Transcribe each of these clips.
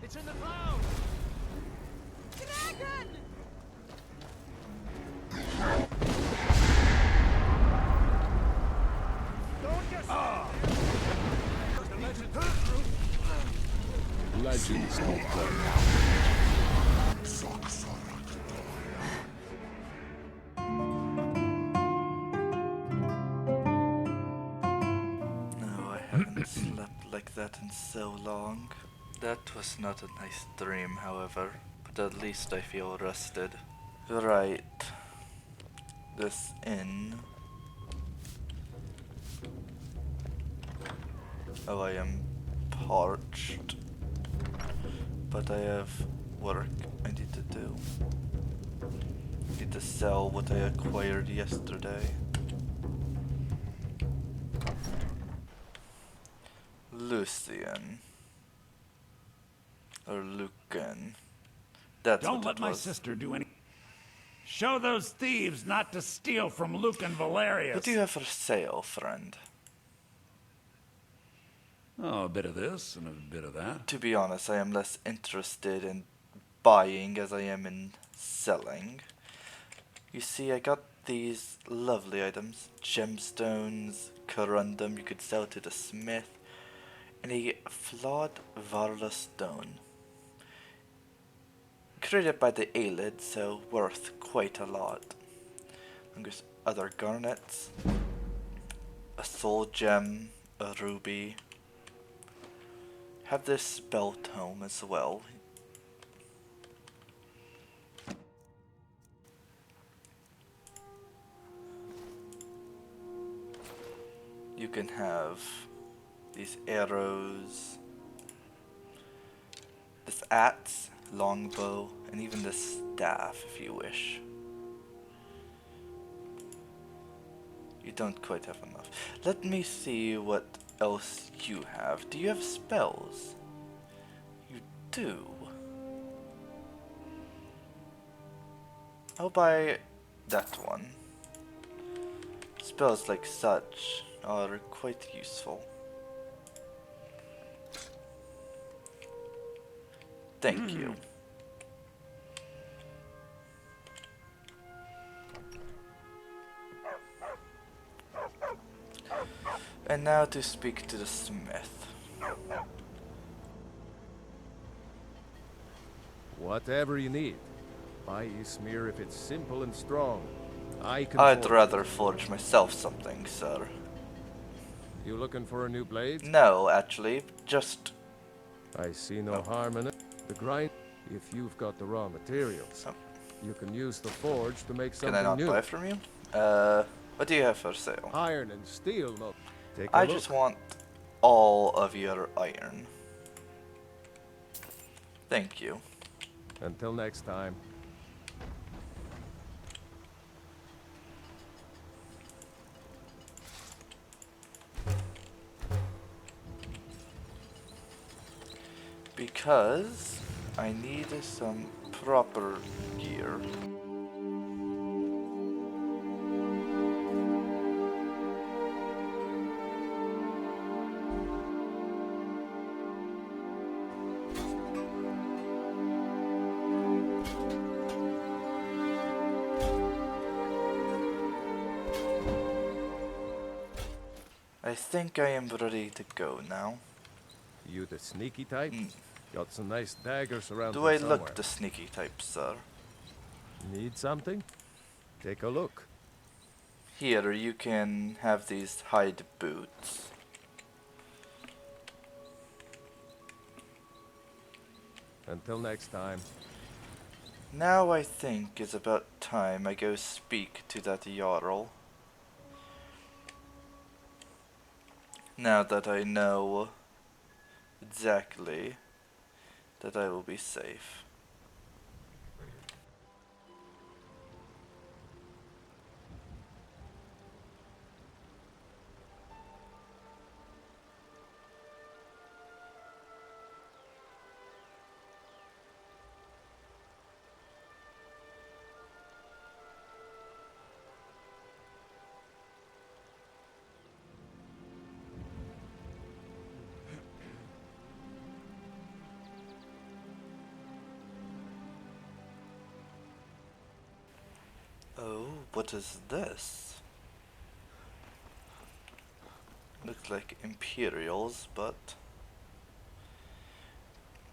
It's in the clouds! Dragon! Don't just the legend. Legends don't play. No, I haven't slept like that in so long. That was not a nice dream, however, but at least I feel rested. Right. This inn. Oh, I am parched. But I have work I need to do. Need to sell what I acquired yesterday. Lucian. Or Lucan. That's Don't what let it my was. sister do any. Show those thieves not to steal from Luke and Valerius. What do you have for sale, friend? Oh, a bit of this and a bit of that. To be honest, I am less interested in buying as I am in selling. You see, I got these lovely items. Gemstones, corundum you could sell to the smith, and a flawed Varla stone. Created by the Aelid, so worth quite a lot. And there's other garnets, a soul gem, a ruby. Have this spell tome as well. You can have these arrows, this axe, longbow, and even this staff if you wish. You don't quite have enough. Let me see what else you have. Do you have spells? You do. I'll buy that one. Spells like such are quite useful. Thank you. And now to speak to the smith. Whatever you need. Buy Ismir if it's simple and strong. I can I'd forge. rather forge myself something, sir. You looking for a new blade? No, actually, just... I see no harm in it. The grind, if you've got the raw materials. Oh. You can use the forge to make Can something I not new. buy from you? What do you have for sale? Iron and steel, no. Take a I look. just want all of your iron. Thank you. Until next time. Because I need some proper gear. I think I am ready to go now. You the sneaky type? Mm. Got some nice daggers around Do here I somewhere. look the sneaky type, sir? Need something? Take a look. Here, you can have these hide boots. Until next time. Now I think it's about time I go speak to that Jarl. Now that I know exactly that I will be safe. what is this? Looks like Imperials, but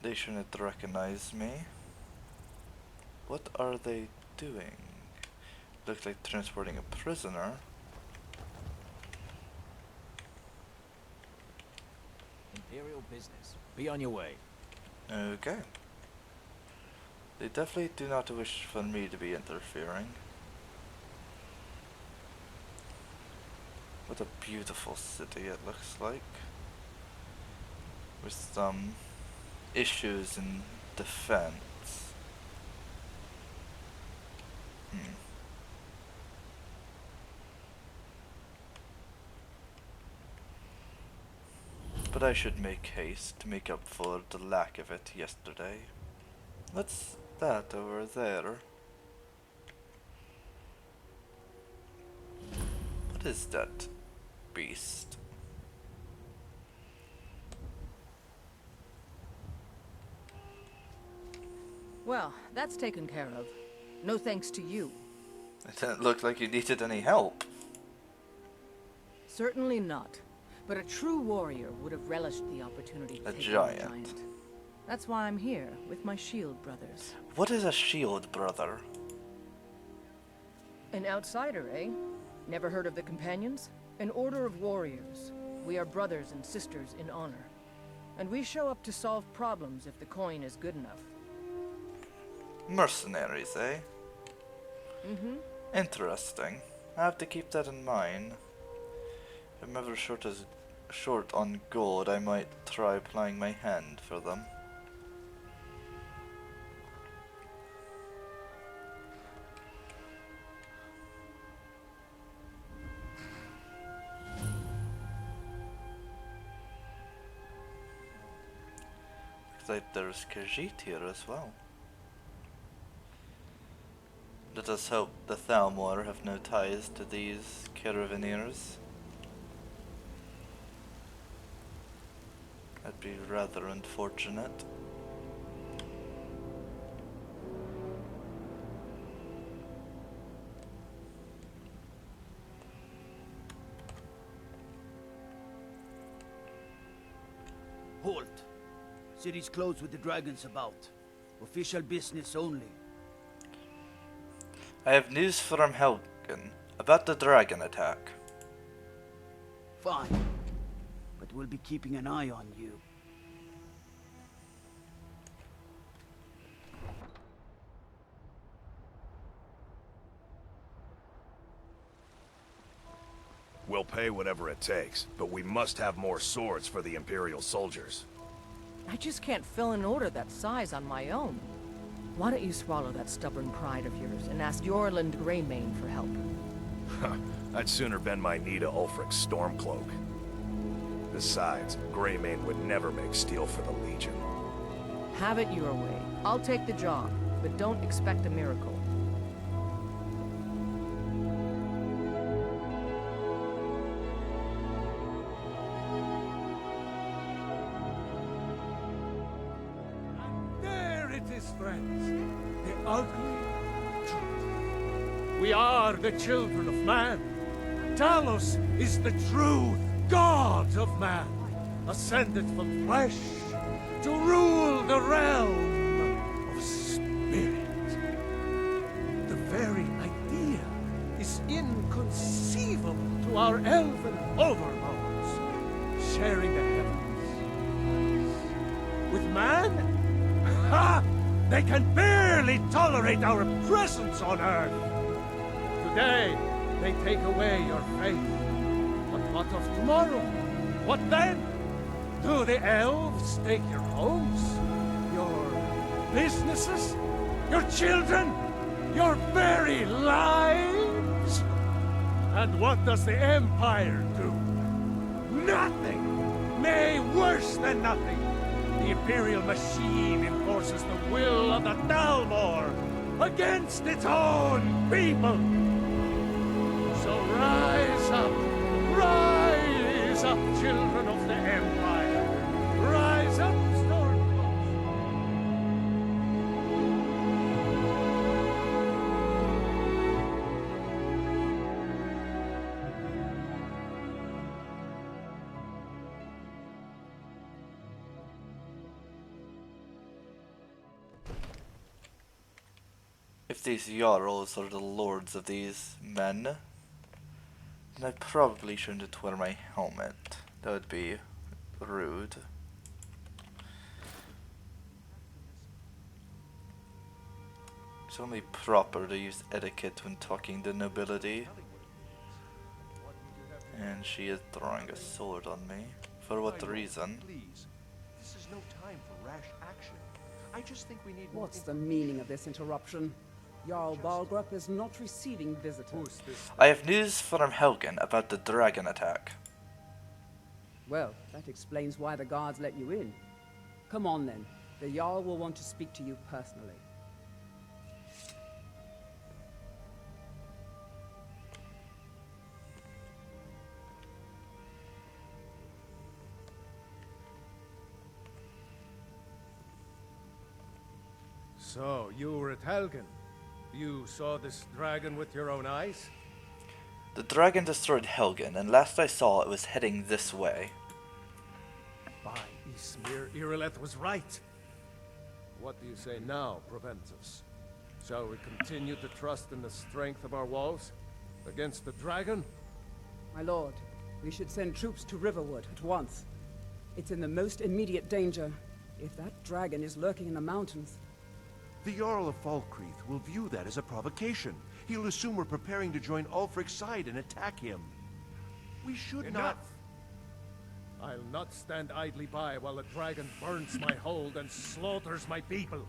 they shouldn't recognize me. What are they doing? Looks like transporting a prisoner. Imperial business. Be on your way. Okay. They definitely do not wish for me to be interfering. What a beautiful city it looks like. With some issues in defense. But I should make haste to make up for the lack of it yesterday. What's that over there? What is that beast? Well, that's taken care of. No thanks to you. It didn't look like you needed any help. Certainly not. But a true warrior would have relished the opportunity to A take on a giant. giant. That's why I'm here, with my shield brothers. What is a shield, brother? An outsider, eh? Never heard of the Companions? An order of warriors. We are brothers and sisters in honor. And we show up to solve problems if the coin is good enough. Mercenaries, eh? Mm-hmm. Interesting. I have to keep that in mind. If I'm ever short on gold, I might try applying my hand for them. Looks like there's Khajiit here as well. Let us hope the Thalmor have no ties to these caravaneers. That'd be rather unfortunate. Halt! City's closed with the dragons about. Official business only. I have news from Helgen about the dragon attack. Fine. But we'll be keeping an eye on you. We'll pay whatever it takes, but we must have more swords for the Imperial soldiers. I just can't fill an order that size on my own. Why don't you swallow that stubborn pride of yours and ask Yorland Greymane for help? I'd sooner bend my knee to Ulfric's Stormcloak. Besides, Greymane would never make steel for the Legion. Have it your way. I'll take the job, but don't expect a miracle. There it is, friends. The ugly truth. We are the children of man. Talos is the true God of man, ascended from flesh to rule the realm of spirit. The very idea is inconceivable to our elven overlords, sharing the heavens. With man? Ha! They can barely tolerate our presence on Earth. Today, they take away your faith. But what of tomorrow? What then? Do the elves take your homes? Your businesses? Your children? Your very lives? And what does the Empire do? Nothing! Nay, worse than nothing! The Imperial machine enforces the will of the Thalmor against its own people! So rise up, children of the Empire. Rise up, Stormcloaks. if these Jarls are the lords of these men, then I probably shouldn't wear my helmet. That would be rude. It's only proper to use etiquette when talking to nobility. And she is throwing a sword on me. For what reason? Please, this is no time for rash action. I just think we need more. What's the meaning of this interruption? Jarl Balgrup is not receiving visitors. I have news from Helgen about the dragon attack. Well, that explains why the guards let you in. Come on then. The Jarl will want to speak to you personally. So, you were at Helgen. You saw this dragon with your own eyes? The dragon destroyed Helgen, and last I saw it was heading this way. By Ysmir, Irileth was right. What do you say now, Proventus? Shall we continue to trust in the strength of our walls? Against the dragon? My lord, we should send troops to Riverwood at once. It's in the most immediate danger. If that dragon is lurking in the mountains... The Jarl of Falkreath will view that as a provocation. He'll assume we're preparing to join Ulfric's side and attack him. We should Enough! I'll not stand idly by while the dragon burns my hold and slaughters my people.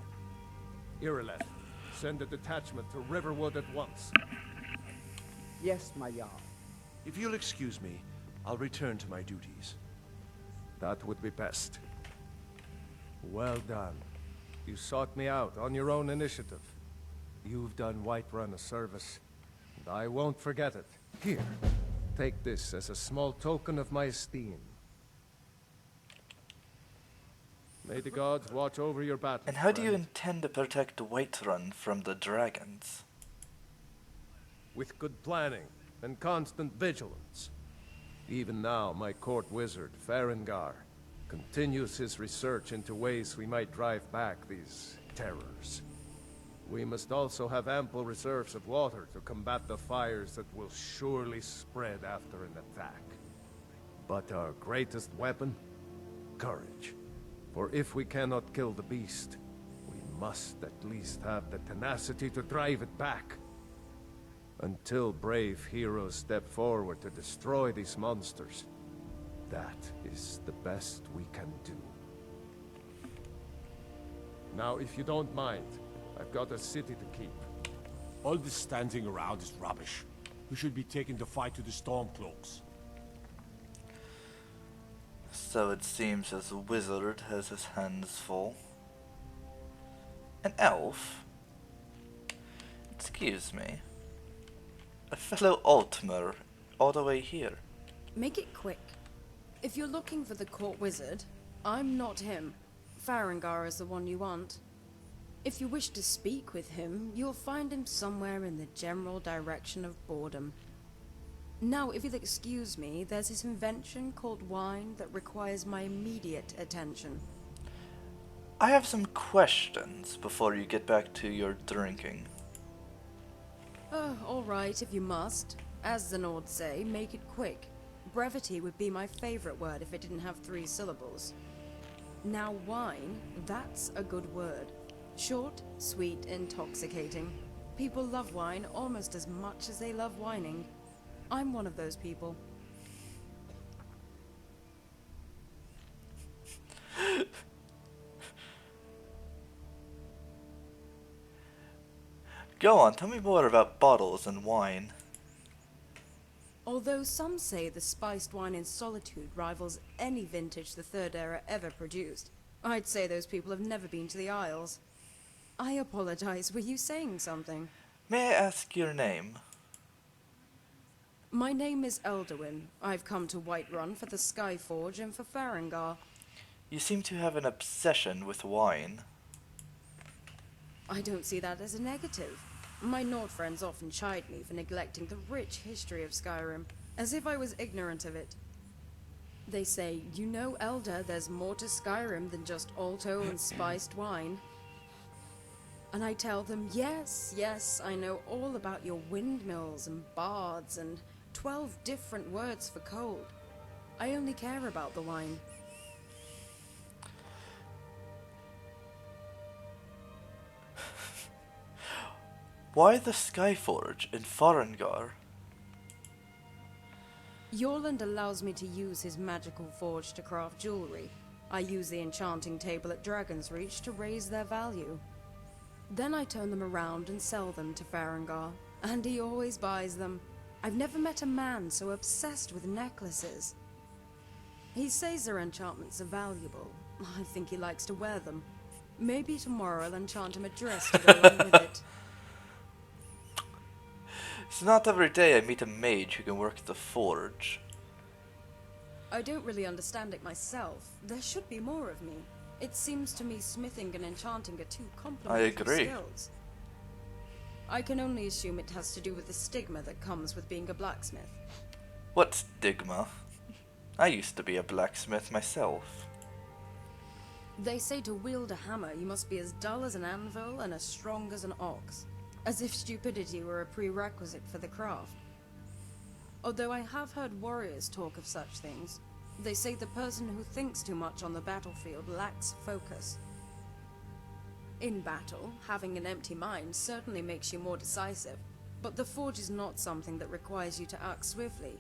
Irileth, send a detachment to Riverwood at once. Yes, my Jarl. If you'll excuse me, I'll return to my duties. That would be best. Well done. You sought me out on your own initiative. You've done Whiterun a service, and I won't forget it. Here, take this as a small token of my esteem. May the gods watch over your battle. And how do you friend. intend to protect Whiterun from the dragons? With good planning and constant vigilance. Even now, my court wizard, Farengar, continues his research into ways we might drive back these terrors. We must also have ample reserves of water to combat the fires that will surely spread after an attack. But our greatest weapon? Courage. For if we cannot kill the beast, we must at least have the tenacity to drive it back. Until brave heroes step forward to destroy these monsters, that is the best we can do. Now, if you don't mind, I've got a city to keep. All this standing around is rubbish. We should be taking the fight to the Stormcloaks. So it seems as a wizard has his hands full. An elf? Excuse me. A fellow Altmer, all the way here. Make it quick. If you're looking for the court wizard, I'm not him. Farengar is the one you want. If you wish to speak with him, you'll find him somewhere in the general direction of boredom. Now, if you'll excuse me, there's this invention called wine that requires my immediate attention. I have some questions before you get back to your drinking. Oh, alright, if you must. As the Nords say, make it quick. Brevity would be my favorite word if it didn't have 3 syllables. Now, wine, that's a good word. Short, sweet, intoxicating. People love wine almost as much as they love whining. I'm one of those people. Go on, tell me more about bottles and wine. Although some say the spiced wine in Solitude rivals any vintage the Third Era ever produced, I'd say those people have never been to the Isles. I apologize, were you saying something? May I ask your name? My name is Elthyrn. I've come to Whiterun for the Skyforge and for Farengar. You seem to have an obsession with wine. I don't see that as a negative. My Nord friends often chide me for neglecting the rich history of Skyrim, as if I was ignorant of it. They say, you know, Elder, there's more to Skyrim than just alto and spiced wine. And I tell them, yes, yes, I know all about your windmills and bards and 12 different words for cold. I only care about the wine. Why the Skyforge in Farengar? Yorland allows me to use his magical forge to craft jewelry. I use the enchanting table at Dragon's Reach to raise their value. Then I turn them around and sell them to Farengar, and he always buys them. I've never met a man so obsessed with necklaces. He says their enchantments are valuable. I think he likes to wear them. Maybe tomorrow I'll enchant him a dress to go along with it. It's not every day I meet a mage who can work the forge. I don't really understand it myself. There should be more of me. It seems to me smithing and enchanting are two complementary skills. I can only assume it has to do with the stigma that comes with being a blacksmith. What stigma? I used to be a blacksmith myself. They say to wield a hammer, you must be as dull as an anvil and as strong as an ox. As if stupidity were a prerequisite for the craft. Although I have heard warriors talk of such things, they say the person who thinks too much on the battlefield lacks focus. In battle, having an empty mind certainly makes you more decisive, but the forge is not something that requires you to act swiftly.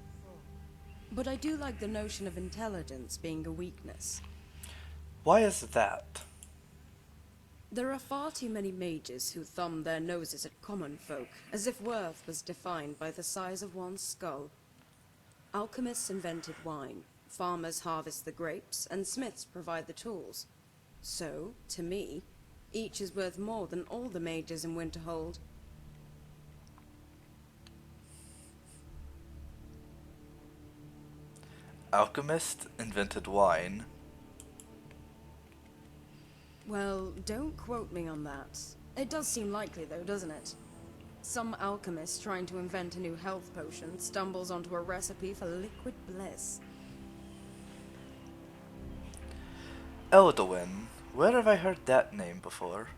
But I do like the notion of intelligence being a weakness. Why is that? There are far too many mages who thumb their noses at common folk, as if worth was defined by the size of one's skull. Alchemists invented wine, farmers harvest the grapes, and smiths provide the tools. So, to me, each is worth more than all the mages in Winterhold. Alchemist invented wine. Well, don't quote me on that. It does seem likely though, doesn't it? Some alchemist trying to invent a new health potion stumbles onto a recipe for liquid bliss. Elthyrn. Where have I heard that name before?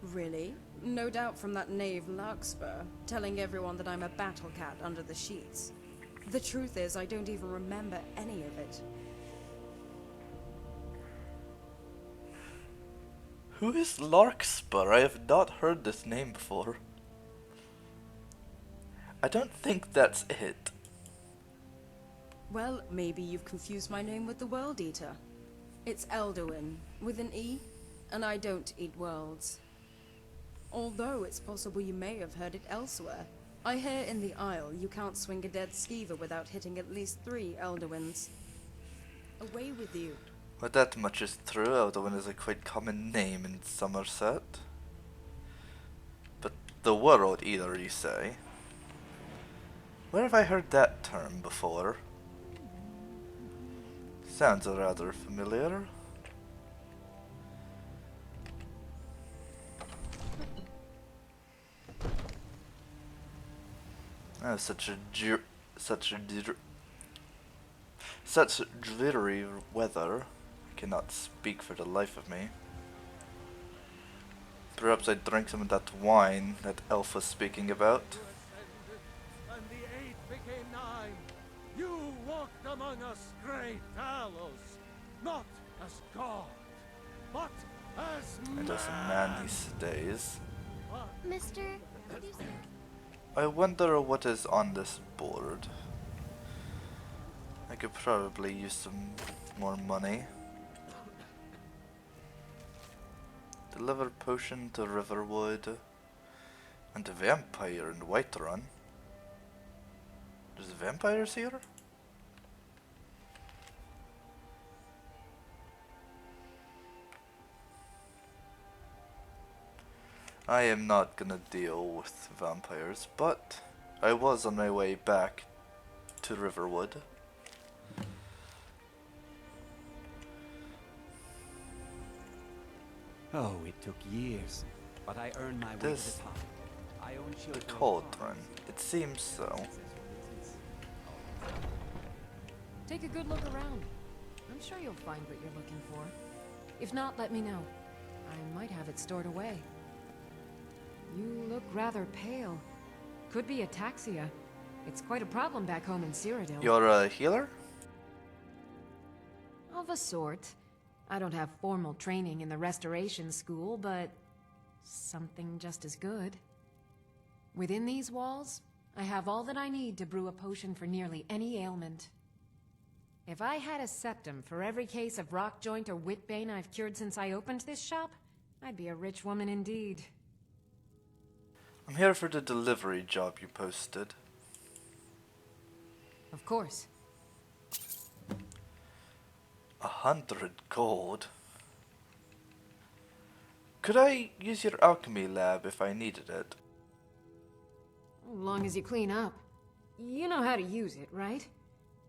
Really? No doubt from that knave Larkspur, telling everyone that I'm a battle cat under the sheets. The truth is, I don't even remember any of it. Who is Larkspur? I have not heard this name before. I don't think that's it. Well, maybe you've confused my name with the World Eater. It's Elthyrn, with an E, and I don't eat worlds. Although it's possible you may have heard it elsewhere. I hear in the Isle you can't swing a dead skeever without hitting at least 3 Elderwins. Away with you. Well, that much is true. Elthyrn is a quite common name in Somerset. But the World Eater, you say? Where have I heard that term before? Sounds rather familiar. Oh, such dreary weather. I cannot speak for the life of me. Perhaps I drank some of that wine that Elf was speaking about. And the 8 became 9. You walked among us, great Talos, not as God, but as man. And as a man these days. Mister, I wonder what is on this board. I could probably use some more money. Deliver potion to Riverwood. And a vampire in Whiterun. There's vampires here? I am not gonna deal with vampires, but I was on my way back to Riverwood. Oh, it took years, but I earned my way to the top. I own The cauldron. It seems so. Take a good look around. I'm sure you'll find what you're looking for. If not, let me know. I might have it stored away. You look rather pale. Could be ataxia. It's quite a problem back home in Cyrodiil. You're a healer? Of a sort. I don't have formal training in the restoration school, but something just as good. Within these walls, I have all that I need to brew a potion for nearly any ailment. If I had a septum for every case of rock joint or whitbane I've cured since I opened this shop, I'd be a rich woman indeed. I'm here for the delivery job you posted. Of course. 100 gold. Could I use your alchemy lab if I needed it? As long as you clean up. You know how to use it, right?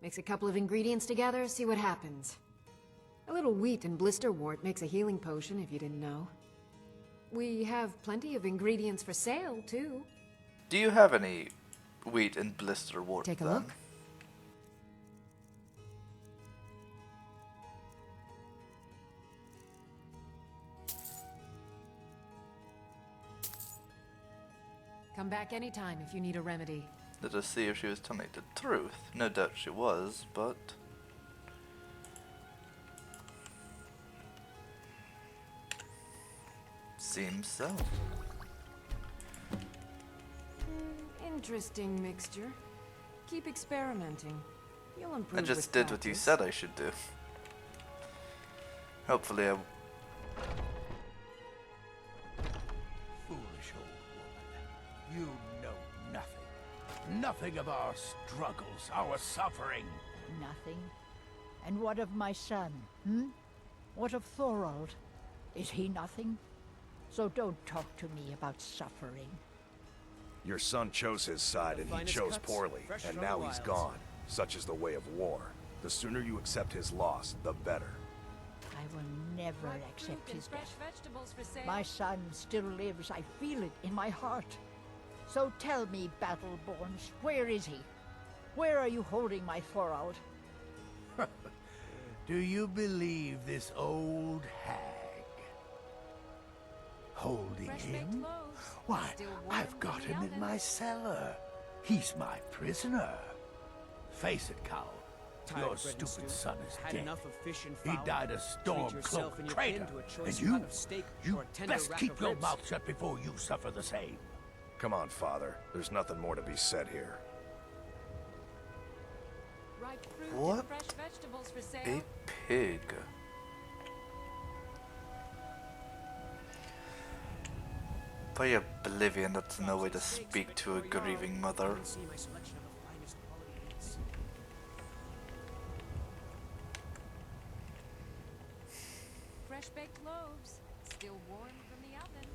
Mix a couple of ingredients together, see what happens. A little wheat and blisterwort makes a healing potion, if you didn't know. We have plenty of ingredients for sale, too. Do you have any wheat and blisterwort? Take a then? look. Come back anytime if you need a remedy. Let us see if she was telling the truth. No doubt she was, but... seems so. Interesting mixture. Keep experimenting. You'll improve I just with did what you practice. said I should do. Hopefully I... Foolish old woman. You know nothing. Nothing of our struggles, our suffering. Nothing? And what of my son, What of Thorald? Is he nothing? So don't talk to me about suffering. Your son chose his side, and he chose poorly, and now he's gone. Such is the way of war. The sooner you accept his loss, the better. I will never accept his death. My son still lives. I feel it in my heart. So tell me, Battleborns, where is he? Where are you holding my Thorald? Do you believe this old hag? Holding him? Why, I've got him in my cellar. He's my prisoner. Face it, Cal. Your stupid son is dead. He died a Stormcloak traitor. And you best keep your mouth shut before you suffer the same. Come on, Father. There's nothing more to be said here. What? A pig. By oblivion, that's no way to speak to a grieving mother. Fresh baked loaves, still warm from the oven.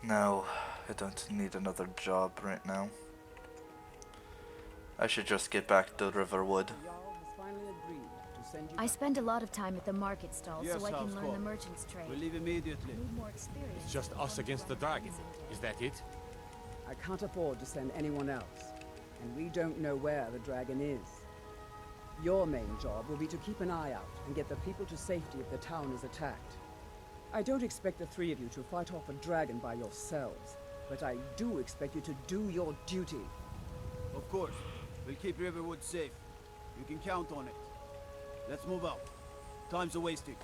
No, I don't need another job right now. I should just get back to Riverwood. I spend a lot of time at the market stall Yes, so I can House learn Call. the merchant's trade. We'll leave immediately. I need more experience. It's just us against the dragon. Is that it? I can't afford to send anyone else, and we don't know where the dragon is. Your main job will be to keep an eye out and get the people to safety if the town is attacked. I don't expect the three of you to fight off a dragon by yourselves, but I do expect you to do your duty. Of course. We'll keep Riverwood safe. You can count on it. Let's move out. Time's a wasting.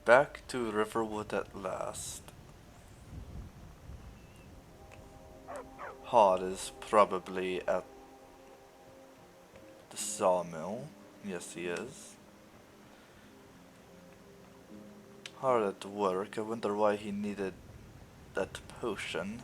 back to Riverwood at last. Hod is probably at the sawmill. Yes, he is. Hard at work. I wonder why he needed that potion.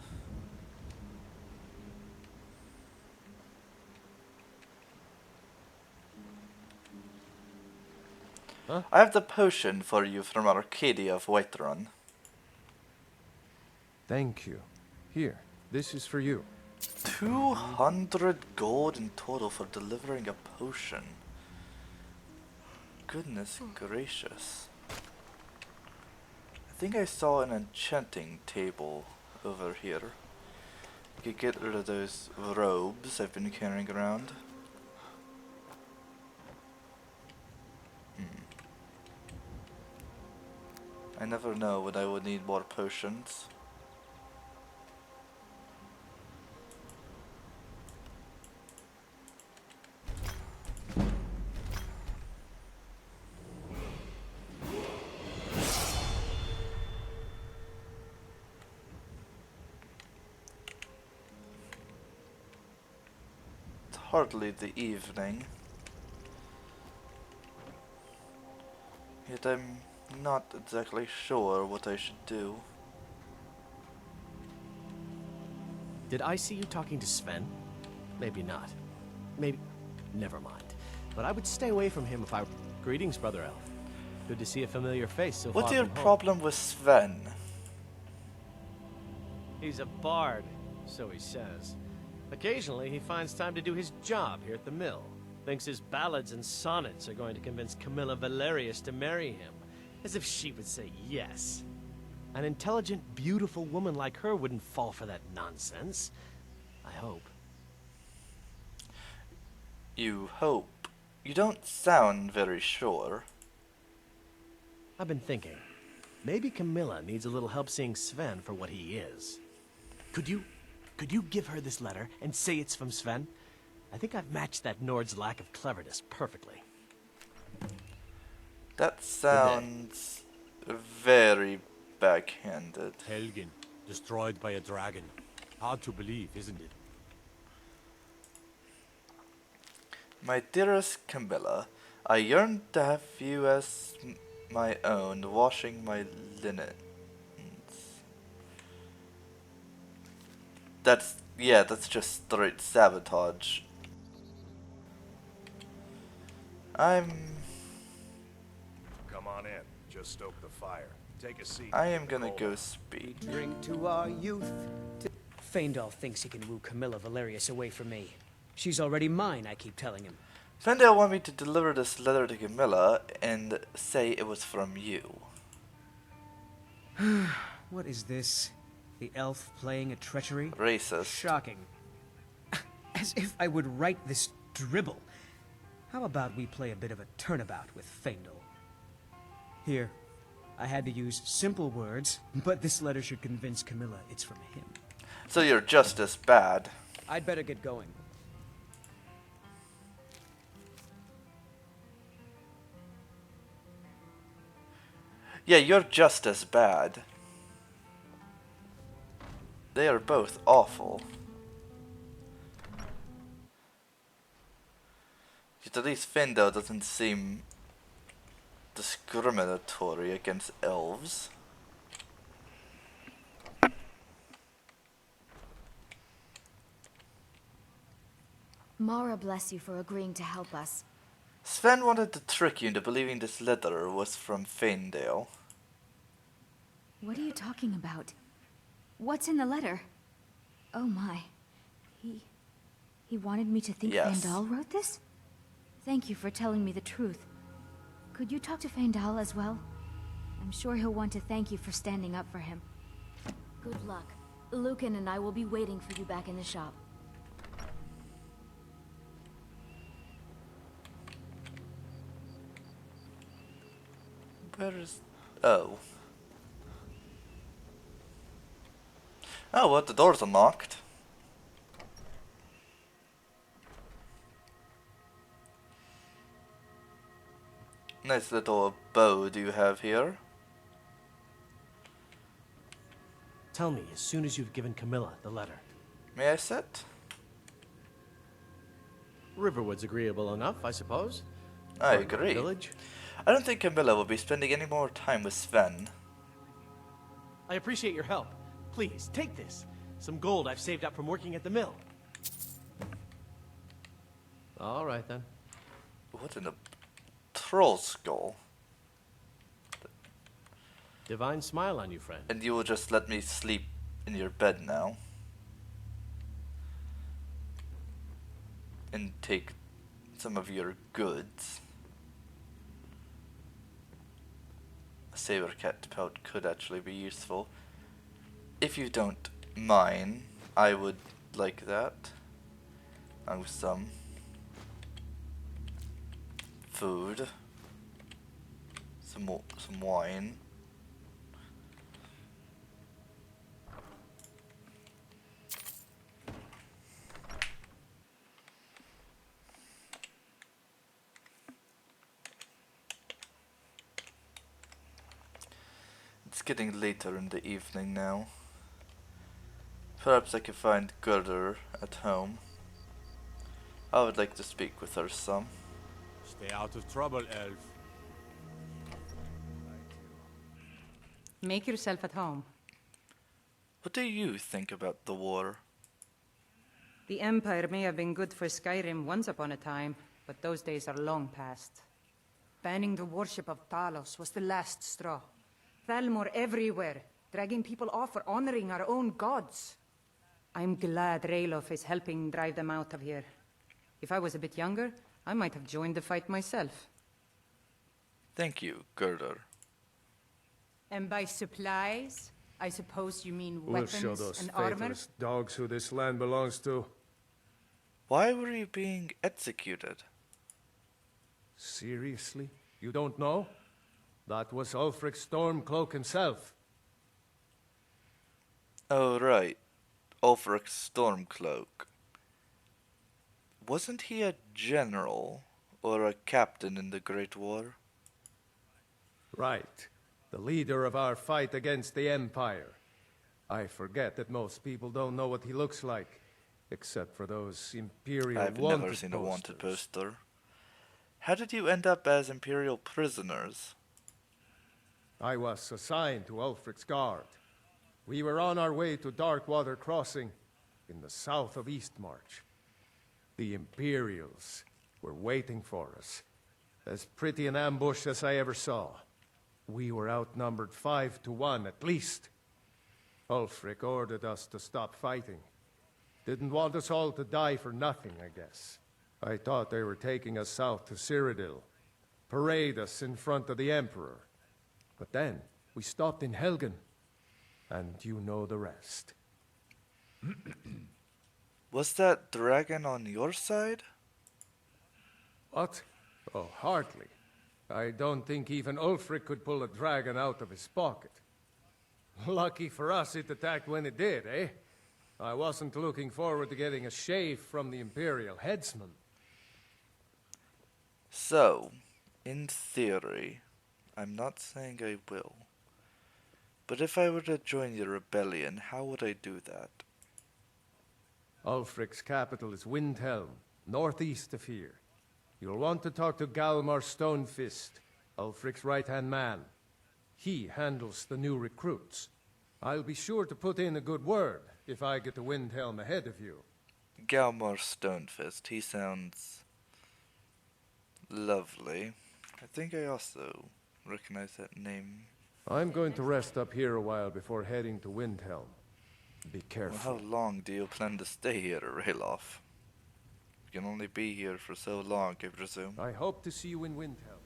Huh? I have the potion for you from Arcadia of Whiterun. Thank you. Here, this is for you. 200 gold in total for delivering a potion. Goodness gracious. I think I saw an enchanting table over here. I could get rid of those robes I've been carrying around. I never know when I would need more potions. It's hardly the evening. Yet I'm not exactly sure what I should do. Did I see you talking to Sven? Maybe not. Maybe... Never mind. But I would stay away from him if I... Greetings, Brother Elf. Good to see a familiar face so far What's your from home. problem with Sven? He's a bard, so he says. Occasionally, he finds time to do his job here at the mill. Thinks his ballads and sonnets are going to convince Camilla Valerius to marry him. As if she would say yes. An intelligent, beautiful woman like her wouldn't fall for that nonsense. I hope. You hope? You don't sound very sure. I've been thinking. Maybe Camilla needs a little help seeing Sven for what he is. Could you give her this letter and say it's from Sven? I think I've matched that Nord's lack of cleverness perfectly. That sounds very backhanded. Helgen, destroyed by a dragon. Hard to believe, isn't it? My dearest Camilla, I yearn to have you as my own, washing my linens. That's just straight sabotage. Come on in. Just stoke the fire. Take a seat. I am gonna go speak. Drink to our youth. Faendal thinks he can woo Camilla Valerius away from me. She's already mine, I keep telling him. Faendal want me to deliver this letter to Camilla and say it was from you. What is this? The elf playing a treachery? Racist. Shocking. As if I would write this dribble. How about we play a bit of a turnabout with Faendal? Here, I had to use simple words, but this letter should convince Camilla it's from him. So you're just as bad. I'd better get going. Yeah, you're just as bad. They are both awful. Yet at least Faendal doesn't seem discriminatory against elves. Mara bless you for agreeing to help us. Sven wanted to trick you into believing this letter was from Faendal. What are you talking about? What's in the letter? Oh my. He wanted me to think Yes. Faendal wrote this? Thank you for telling me the truth. Could you talk to Faendal as well? I'm sure he'll want to thank you for standing up for him. Good luck. Lucan and I will be waiting for you back in the shop. Where is... Oh. Oh, well, the door's unlocked. Nice little abode you have here. Tell me as soon as you've given Camilla the letter. May I sit? Riverwood's agreeable enough, I suppose. I For a agree. village. I don't think Camilla will be spending any more time with Sven. I appreciate your help. Please, take this. Some gold I've saved up from working at the mill. All right, then. What in a troll skull? Divine smile on you, friend. And you will just let me sleep in your bed now? And take some of your goods. A saber cat pout could actually be useful. If you don't mind, I would like that. And some food. Some wine. It's getting later in the evening now. Perhaps I can find Gerdur at home. I would like to speak with her some. Stay out of trouble, Elf. Make yourself at home. What do you think about the war? The Empire may have been good for Skyrim once upon a time, but those days are long past. Banning the worship of Talos was the last straw. Thalmor everywhere, dragging people off for honoring our own gods. I'm glad Ralof is helping drive them out of here. If I was a bit younger, I might have joined the fight myself. Thank you, Gerdur. And by supplies, I suppose you mean We'll weapons show those and armor? faithless dogs who this land belongs to. Why were you being executed? Seriously? You don't know? That was Ulfric Stormcloak himself. Oh, right. Ulfric Stormcloak. Wasn't he a general or a captain in the Great War? Right. The leader of our fight against the Empire. I forget that most people don't know what he looks like, except for those Imperial I've wanted never seen a wanted posters. poster. How did you end up as Imperial prisoners? I was assigned to Ulfric's guard. We were on our way to Darkwater Crossing, in the south of Eastmarch. The Imperials were waiting for us. As pretty an ambush as I ever saw. We were outnumbered 5 to 1 at least. Ulfric ordered us to stop fighting. Didn't want us all to die for nothing, I guess. I thought they were taking us south to Cyrodiil. Parade us in front of the Emperor. But then, we stopped in Helgen. And you know the rest. Was that dragon on your side? What? Oh, hardly. I don't think even Ulfric could pull a dragon out of his pocket. Lucky for us it attacked when it did, eh? I wasn't looking forward to getting a shave from the Imperial headsman. So, in theory, I'm not saying I will, but if I were to join your rebellion, how would I do that? Ulfric's capital is Windhelm, northeast of here. You'll want to talk to Galmar Stonefist, Ulfric's right-hand man. He handles the new recruits. I'll be sure to put in a good word if I get to Windhelm ahead of you. Galmar Stonefist, he sounds lovely. I think I also recognize that name. I'm going to rest up here a while before heading to Windhelm. Be careful. Well, how long do you plan to stay here, Ralof? You can only be here for so long, I presume. I hope to see you in Windhelm.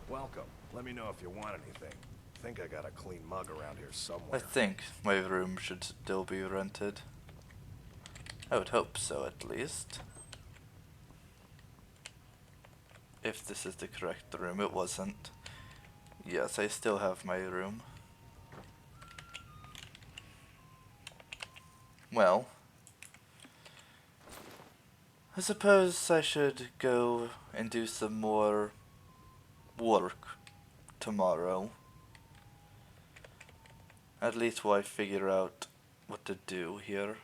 Welcome. Let me know if you want anything. I think I got a clean mug around here I somewhere. think my room should still be rented. I would hope so, at least. If this is the correct room, it wasn't. Yes, I still have my room. Well, I suppose I should go and do some more work tomorrow. At least while I figure out what to do here.